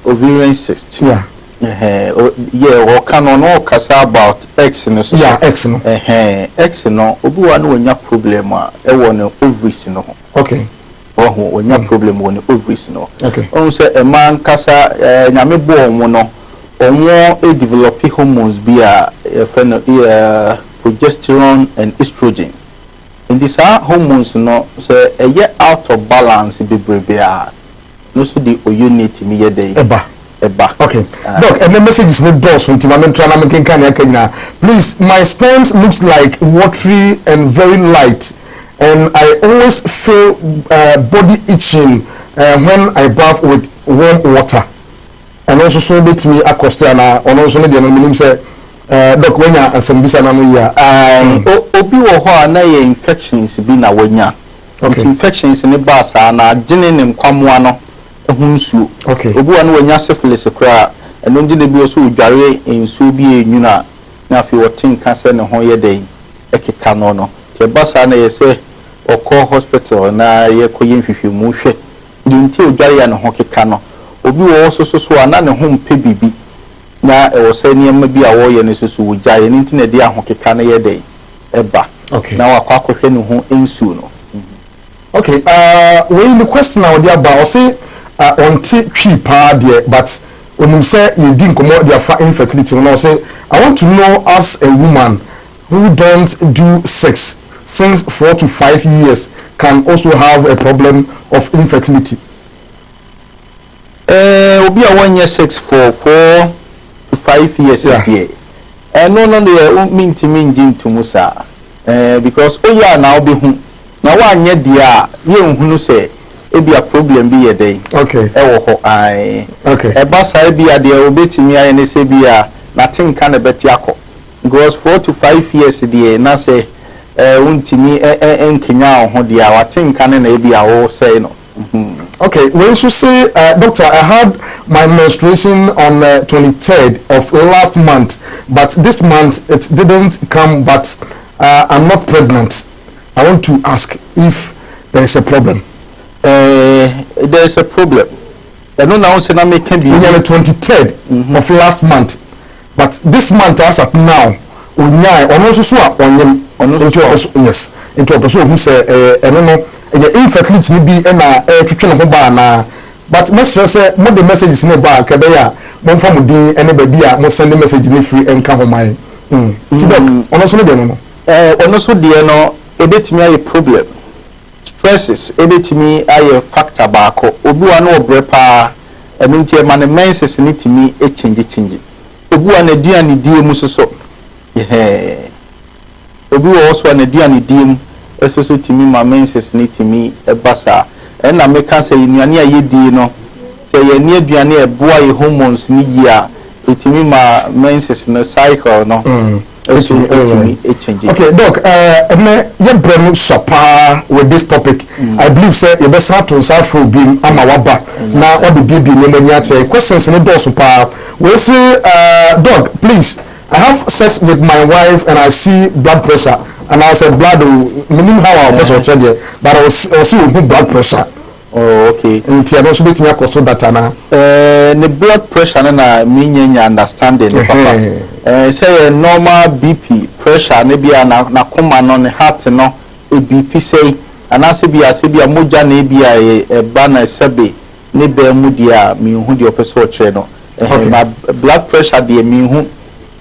ovarian cyst. Or can no kasa about X no so X no X no obi wa no nya problem a e wo no ovaries no okay oh nya problem wo no ovaries no okay on say e man kasa nyame bo onwo no onwo e develop hormones bi a progesterone and estrogen in this hormones no say e out of balance bebrebe a no so the unit mi ye dey eba okay doc and the message is not dos until I'm trying to make can please my sperm looks like watery and very light and I always feel body itching when I bath with warm water and also so bit me acostana on also the meaning say doc when ya asambisa na no ya obi wo ho na ye infections bi na wanya infections ne ba sa na gene ne nkwamwa no ehunsu okay obi wanu wanya syphilis kra eno ndi ne bi oso odware ensu bi enwuna na afi wotin kanse ne ho ye dey ekeka no te basa na ye se okọ hospital na ye koye nhwehwemu hwe ndi nti odware ya ne ho keka no obi wo so ana ne ho mpe bibi na e wo se niam bi a wo ye ne so wugya ye nti na de ahokeka na ye dey eba okay na wakwa kohwe ne ho ensu no okay we in the question now dey about say on twi pa there but when you say you didn't come out their infertility when I say I want to know as a woman who don't do sex since 4 to 5 years can also have a problem of infertility. Obi a 1 year sex for 4 to 5 years there. No the mean to mean jin to musa because yeah now be hu na wa anye dia ye nhunu say e be a problem bi ye dey okay e wo ho ai okay e ba sai bi a dia obetimi aye ne say bi a na tin kan beti akọ because 4 to 5 years dia na say untimi enkenya ho dia wa tin kan na e bi a wo say no. Okay, when you say, doctor, I had my menstruation on 23rd of last month, but this month it didn't come, but I'm not pregnant. I want to ask if there is a problem. There is a problem. I don't know how to can be on the 23rd of last month, but this month as at now, yes, into a person who say, I don't know. Infertility ni bi na twetwe no ho ba na but message say mo the messages ni ba ka be ya mo fa mo din ene ba bi a mo send message ni free enka ho mai ti doc ono so de no ono so de no ebetimi aye problem stresses ebetimi aye factor baako obi wa no obre pa emintie man menses ni timi change obi wa na duane die mu so obi wa also na duane die mu eso timi ma menses ni timi ebasa na meka say nuane ayedi no say ye ni aduane eboa ye hormones ni yia etimi ma menses no cycle no eso etimi change. Okay doc me ye brem sapa with this topic I believe say ye besa to safro bim ama waba na obi bibi ni manya che questions ni do so pa we say doc please I have sex with my wife and I see blood pressure. And I said blood meaning how I was watching there, but I was see with blood pressure. Oh, okay. And I also bet me a cost that na the blood pressure na meaning understanding papa. Say normal BP pressure ne bia na koma no ne heart no e BP say and as bia moja na bia e ba na sebe ne ba mu dia mi hu dia opese o kire no. Na blood pressure dia mi hu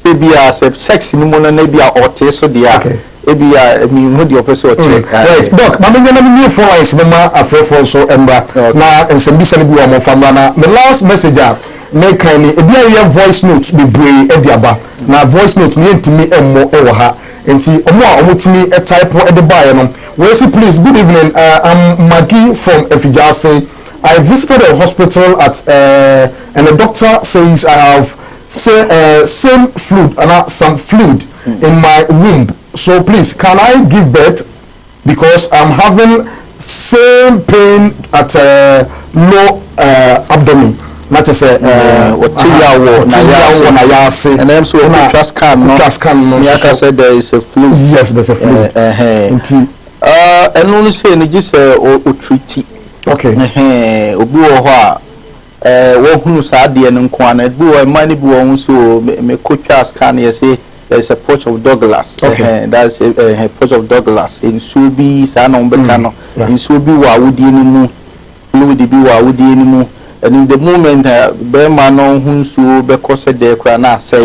se bia sex ni mo na bia ote so dia. Ebia mi hu the opposite right doc mama nyana mi for lines no ma afrefo so emba na nsembisa ne bi wa mo famra na the last message me kan ni ebia ye voice note be brave ediaba na voice note ni ntimi emmo ewo ha enti omo a omotimi type e de buy no we say please good evening I'm Maggie from Efijase. I visited a hospital at and the doctor says I have same fluid and some fluid in my womb. So please, can I give birth because I'm having same pain at low abdomen? Not to say what na ya say and then so trust can no yes said there is a fluid. Yes, there's a fluid. And only say ni just o treat. Okay. Obi wo ho a wo hunu sa de no nko ana bi wo mani bi wo so me ko trust can you say there's a pouch of Douglas. Okay. That's a pouch of Douglas. In Subi, Sana Umbekano. In Subi, wa wudi animu. Fluid be wa wudi animu. And in the moment, Bermano, Hunsu, because the crana say,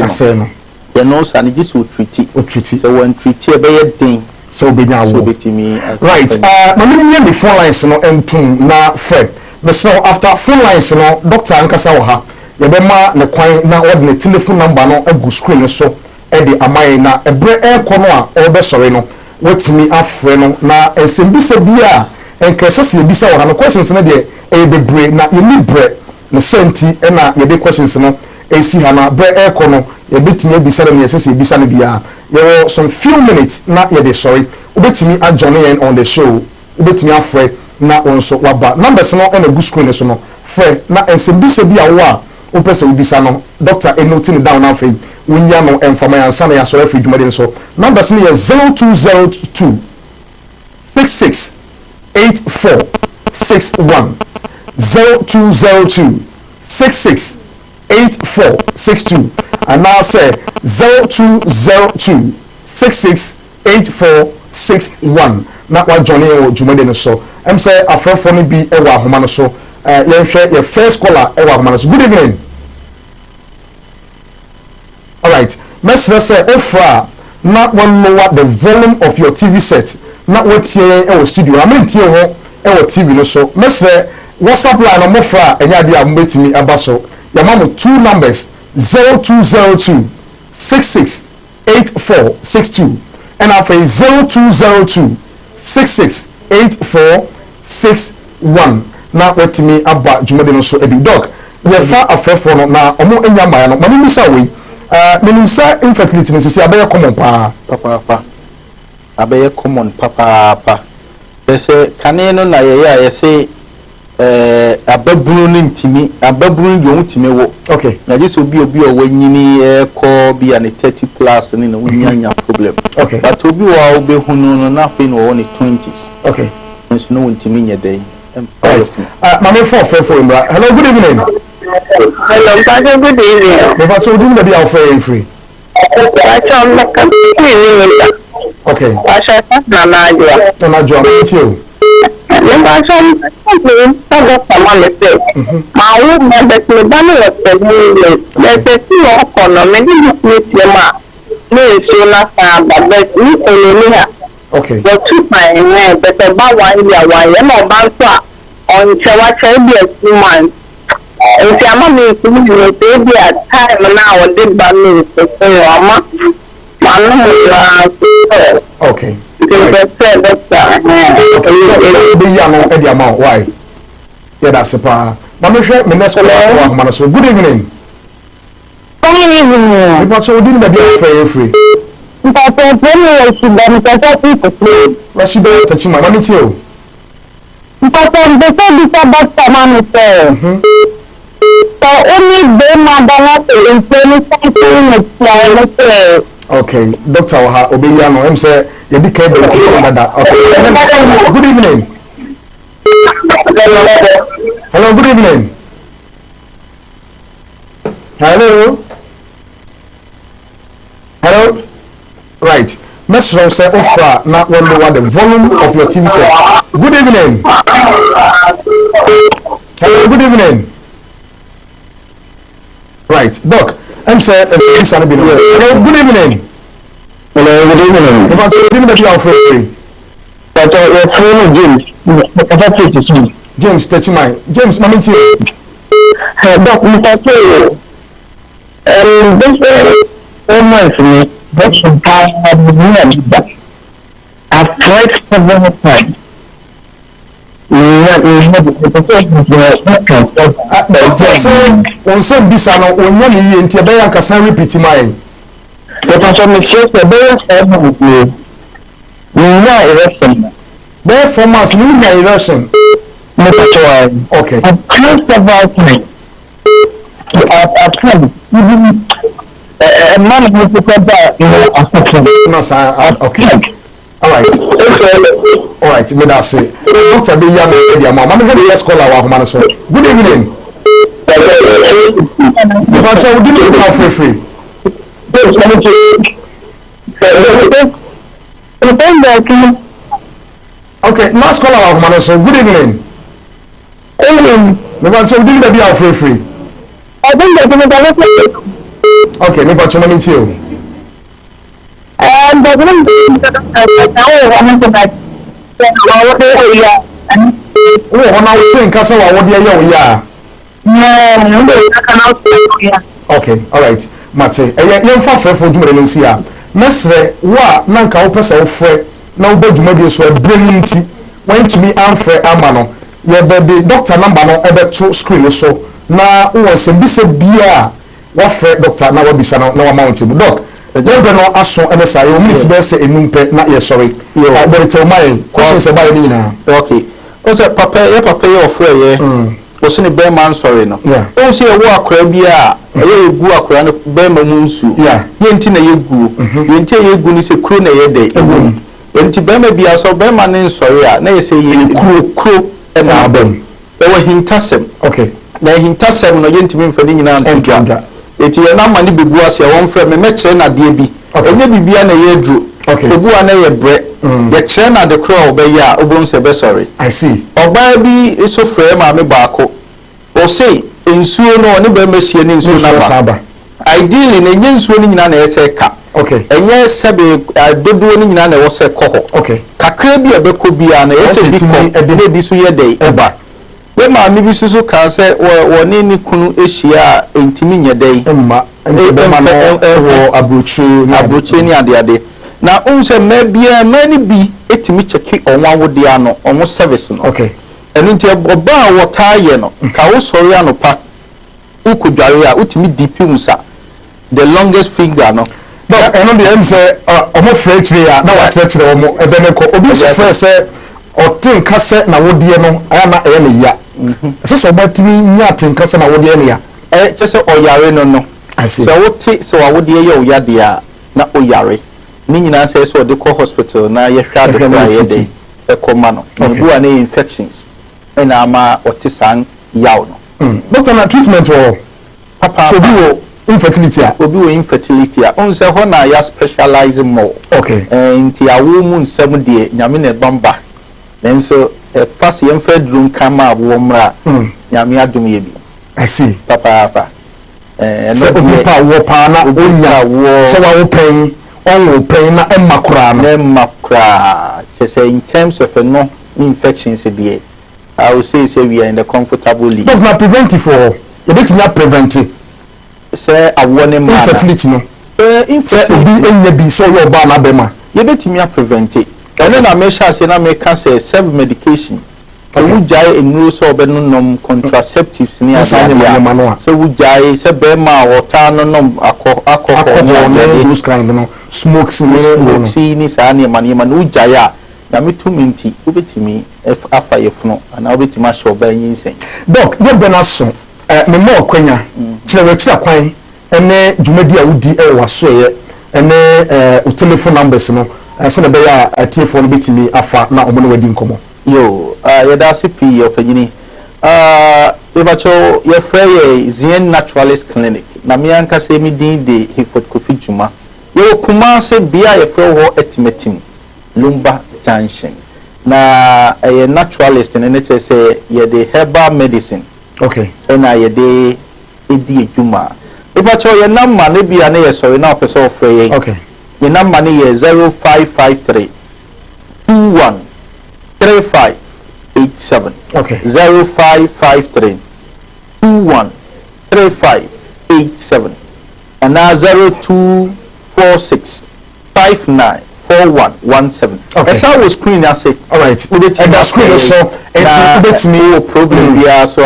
then also, and this will treat it. So when treat a bad thing, so be now, so be to me. Right. My the phone lines no and na Fred. But so after phone lines no, Dr. Ankasawa, Yabema, the coin now ordinary telephone number no a good screen so. Edi amai na ebre ekono a obe sore no wetimi afre no na esembisa bia enkesese ebisa wo na questions na de bebre na yemi bre na senti na ye de questions no esi ha na bre ekono ye betimi ebisa na esese ebisa na bia ye wo some few minutes na ye de sore obetimi adjoin on the show obetimi afre na onso waba numbers no na good screen so no fre na esembisa bia wo a opese ubisa no doctor enoting down now for wunya no enfama yansa na yasore fi dwumade so numbers ni 0202 66 84 61 0202 66 84 62 and now say 0202 66 84 61 na wa johnny o dwumade so em say afrofo ni bi e wa ahoma no so your first caller ewa manas. Good evening. All right. Let's say offer not one lower the volume of your TV set. Not what here studio. I mean here TV no so. Let's say WhatsApp line on offer and ya meet me abaso. Your mama 2 numbers 0202 66 84 62 and after 0202 668461 na wetimi aba jumade no so ebi dog ye fa afefo no na omo enya maya no mani misa we menimsa infertility no sisi abaye common papa abaye common papa pese kane no na ye say ababunu ni ntimi ababunu de ontimi wo okay na just obi o wanyini ko bi an 30 plus ni na wunyanya problem okay but obi wa obe hunu no na fe no won 20s okay nso no ontimi nye dey right mama for imra hello good evening hello good evening but so do be our free okay na najwa you Number some someone is there. My old member to the banner of the there's a few economy, no, so not but me only. Okay. The two my but about 1 year, 1 year, no banter on Chawacha be a 2 months. If your mommy is baby at time now, or did by me, okay. Why? Yeah, that's a pa. Mama, me next call. Good evening. Good evening. But so didn't be free. But she be touching my money too. But the about someone so only they okay, Doctor Obeyano, I'm say you be careful about that. Okay, good evening. Hello, good evening. Hello. Right. Message say offer not one know what the volume of your TV set. Good evening. Hello, good evening. Right, Doc. I'm saying this and hello, good evening. Hello, good evening. But you didn't be our free. But your friend James, touch my James, mommy too. Doc, Mr. K. This woman for me, but some time I've tried several times. On some bisano, on Yani, and Tiabayan can repeat my. But I shall make sure the bears have with you. Erection. Therefore, must need my erection. Okay. I've tried several times. I've tried. A man who put that in no, sir. Okay. All right. All right. Me that say. Doctor be young lady, mama. I'm going to call our man. So good evening. But so do you have free? Okay. Last call our man. So good evening. But so do you have free? I think that okay. Me but you meet you. Okay, all right. Mate, you for Jumel here. Mesre, wa nanka opesa ofre na obeduma bi so brilliant when to me amfre amano. Ye the doctor number no ebe to screen so na wo se bi se bia wa fre doctor na wa bisa na wa mount bu doc. Ebe no aso ene sa yo meet be se enumpe na ye sorry. Yo but tell my questions about ni na. Okay. O se papa ye ofre ye. O se ni be man sorry no. O se wo akora bia ye egu akora no be ma munsu. Ye nti na ye gu. Ye nti ye gu ni se kro na ye de egu. Nti be ma bia so be ma ni sorry a na ye se ye kro na abam. E wo hintasem. Okay. Na hintasem no ye nti me mfani nyina ntwa. Eti ye na ma ni begu ase won frɛ me mekere na de bi. Enye bibia na ye dru. Okay. Obu ana ye bre. Ye kere na de kro obeyi a obon se be sorry. I see. Oba bi so frɛ ma me baako. O say ensuo no ne be mehie ne ensuo na ba. Ideally na enye ensuo ni nyina na ese ka. Okay. Enye sebe dodo ni nyina na wo se kɔ. Okay. Kakra bi ebeko bia na ese bi ko bi so ye dey eba. We ma mi bi susu kan se wo ni kunu ehia entimi nye dey. Emma be ma no wo abrochi ni ade. na unse mebia many be etimi cheki onwa wodi ano onwo service no okay enu nti oba wota ye no ka wo sori ano pa ukudware a utimi dipi unsa the longest finger no but eno de em say omo frechire ya na wa frechire omo ebene ko obi so frɛ sɛ otin kase na wodi no aya na eye ne ya so batimi nya tin kase na wodi ne ya chese oyare no so wote so wodi ye oyade a na oyare ni nyina say so de ko hospital na ye hwa de kwa ye de ekoma no bu an infections na ama otisan yaw no doctor na treatment wo papa so bi wo infertility obi wo infertility on say ho na ya specialize more okay nti awo mu nsem de nyame na bamba nenso fast yem fedrum kama wo mra nyame adum ye bi I see papa so obi pa wo pa na onya wo so wa wo pen on pen na emakra just in terms of no infections be I would say we are in the comfortable league but na preventive for you bet me preventive say awone man infertility no infertility obi enya bi so your ba na be ma you bet me preventive and then I make sure say na make say self medication we jai enuro so be no contraceptives ni adia so we jai say be ma water no alcohol those kind no smokes ni sa ni man we jai a na metuminti obetimi afa yefuno ana obetimi show ba nyinsen doc ye benaso me mo kwanya kire kwan ene dwumadi a wudi e waso ye ene o telephone numbers no se na be ya atiefo no betimi afa na omo no wadi nkomo yo ye da CP opanyini ebacho ye frey Zien Naturalist Clinic na me anka se mi din de Kofi Juma ye Kumase bia ye frey ho etimetim Lumba Junction na a naturalist and nature say ye the herbal medicine okay and I ye de edi juma if I show your number maybe an ye sorry now person free okay your number is 0553 21 3587 okay 0553 21 3587 and now 0246 59 4117. Okay. As I was screen I say all right and the screen so it's me problem bia so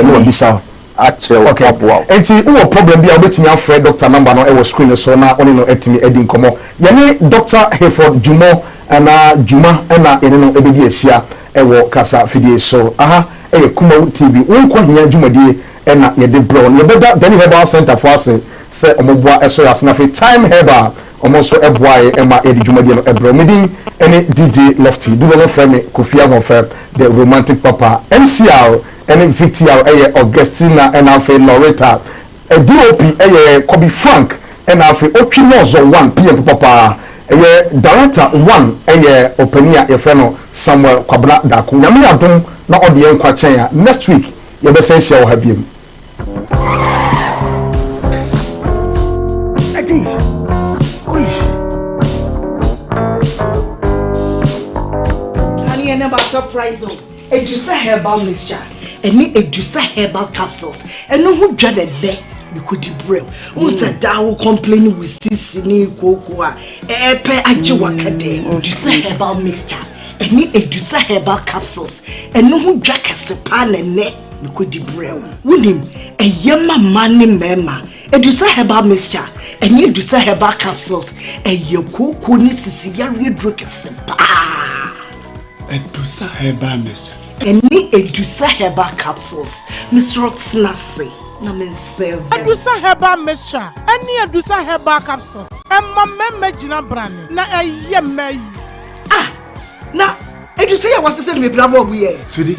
no bisa actually okay enti wo problem bia obetimi afre doctor number no e was screen so na oni no etimi edi nkomo yene Dr. Hayford Jumo na Juma na ene no ebedi ahia e wo kasa fidie so aha e Kumawood TV wonkwa hia dwumadie na ye de bro no ye beda Danny Herbal Center for us se omobua eso ya na time herbal almosteboy ema edi dwumadie no ebro medin ene DJ Lofty do no friend Kofi Ahofem the romantic papa MCR ene VTR Augustina and afi Loretta DOP Kobe Frank and afi Ochinozo 1 PM papa director 1 openia efeno Samuel Kwabna Daku nyame adom na odie nkwa chen next week ye be say share ha biem ati honey and never surprise Edusa herbal mixture any Edusa herbal capsules and no who dreaded there you could brew unsa dawo complain with sisini kokoa epe ajiwakade Edusa herbal mixture any Edusa herbal capsules and no who drink a sepan and ne you could brew wunim a yama mani mema Edusa herbal mixture and Edusa herbal capsules a yoko ni sisiya drink a sepa Edusa herbal mixture any Edusa herbal capsules Miss Rotsnasi na men serve Edusa herbal mixture any Edusa herbal capsules emma memme gina brand na eyemme na Edusa ya wasese me brabo we Sweetie